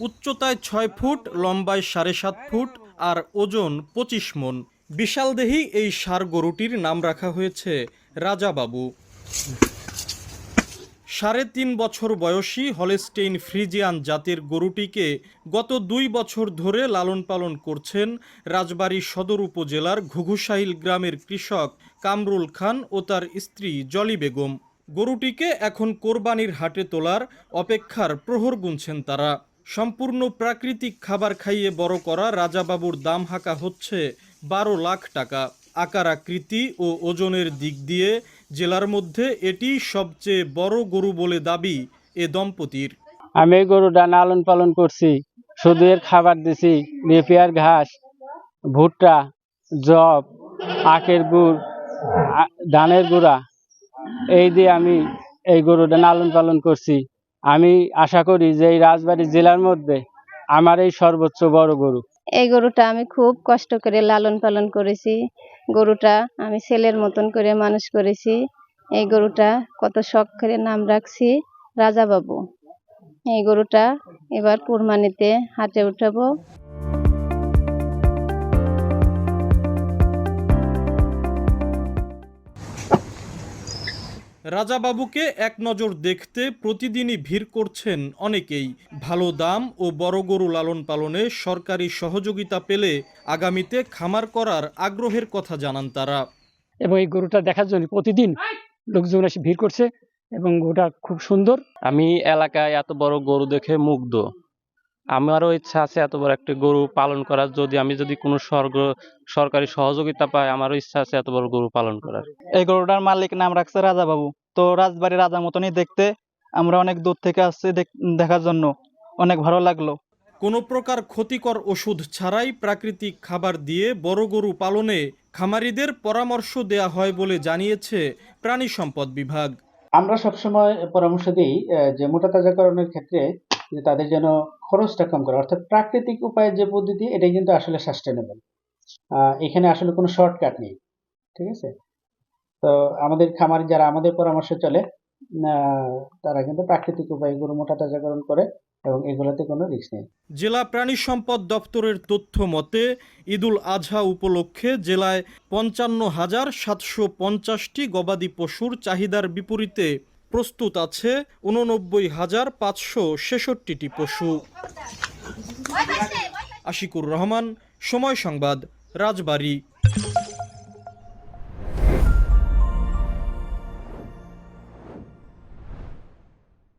উচ্চতায় ৬ ফুট, লম্বায় ৭.৫ ফুট আর ওজন ২৫ মণ। বিশালদেহী এই ষাঁড় গরুটির নাম রাখা হয়েছে রাজাবাবু। ৩.৫ বছর বয়সী হলস্টেইন ফ্রিজিয়ান জাতের গরুটিকে গত ২ বছর ধরে লালন পালন করছেন রাজবাড়ী সদর উপজেলার ঘুঘুসাহিল গ্রামের কৃষক কামরুল খান ও তার স্ত্রী জলি বেগম। গরুটিকে এখন কোরবানির হাটে তোলার অপেক্ষার প্রহর গুনছেন তারা। সম্পূর্ণ প্রাকৃতিক খাবার খাইয়ে বড় করা রাজাবাবুর দাম হাঁকা হচ্ছে ১২ লাখ টাকা। আকার আকৃতি ও ওজনের দিক দিয়ে জেলার মধ্যে এটি সবচেয়ে বড় গরু বলে দাবি এ দম্পতির। আমি এই গরুটা লালন পালন করছি, শুধু এর খাবার দিছি নেপিয়ার ঘাস, ভুট্টা, জব, আখের গুড়, ধানের গুঁড়া, এই দিয়ে আমি এই গরুটা লালন পালন করছি। আমি আশা করি যে এই রাজবাড়ী জেলার মধ্যে আমার এই সর্বোচ্চ বড় গরু। এই গরুটা আমি খুব কষ্ট করে লালন পালন করেছি। গরুটা আমি ছেলের মতন করে মানুষ করেছি। এই গরুটা কত শখ করে নাম রাখছি রাজাবাবু। এই গরুটা এবার কুরবানিতে হাটে উঠাবো। রাজাবাবুকে এক নজর দেখতে প্রতিদিনই ভিড় করছেন অনেকেই। ভালো দাম ও বড় গরু লালন পালনে সরকারি সহযোগিতা পেলে আগামীতে খামার করার আগ্রহের কথা জানান তারা। এবং এই গরুটা দেখার জন্য প্রতিদিন লোকজন এসে ভিড় করছে এবং গরুটা খুব সুন্দর। আমি এলাকায় এত বড় গরু দেখে মুগ্ধ। আমারও ইচ্ছা আছে এত বড় একটা গরু পালন করার। আমি যদি কোনো সরকারি সহযোগিতা পাই, আমারও ইচ্ছা আছে এত বড় গরু পালন করার। এই গরুটার মালিক নাম রাখছে রাজাবাবু। তো রাজবাড়ি রাজার মতনই দেখতে, আমরা অনেক দূর থেকে আসছি দেখার জন্য, অনেক ভালো লাগলো। কোনো প্রকার ক্ষতিকর ওষুধ ছাড়াই প্রাকৃতিক খাবার দিয়ে বড় গরু পালনে খামারিদের পরামর্শ দেয়া হয় বলে জানিয়েছে প্রাণী সম্পদ বিভাগ। আমরা সবসময় পরামর্শ দিই যে মোটা তাজাকরণের ক্ষেত্রে যে তাদের যেন খরচটা কম করে, অর্থাৎ প্রাকৃতিক উপায়ে যে পদ্ধতি এটাই কিন্তু আসলে সাস্টেনেবল। এখানে আসলে কোনো শর্টকাট নেই, ঠিক আছে। তো আমাদের খামারি যারা আমাদের পরামর্শ চলে তারা কিন্তু প্রাকৃতিক উপায়ে গরু মোটা তাজাকরণ করে এবং এগুলোতে কোনো রিস্ক নেই। জেলা প্রাণী সম্পদ দপ্তরের তথ্য মতে ঈদুল আজহা উপলক্ষে জেলায় ৫৫,৭৫০টি গবাদি পশুর চাহিদার বিপরীতে প্রস্তুত আছে ৮৯,৫৬৬টি পশু। আশিকুর রহমান, সময় সংবাদ, রাজবাড়ী।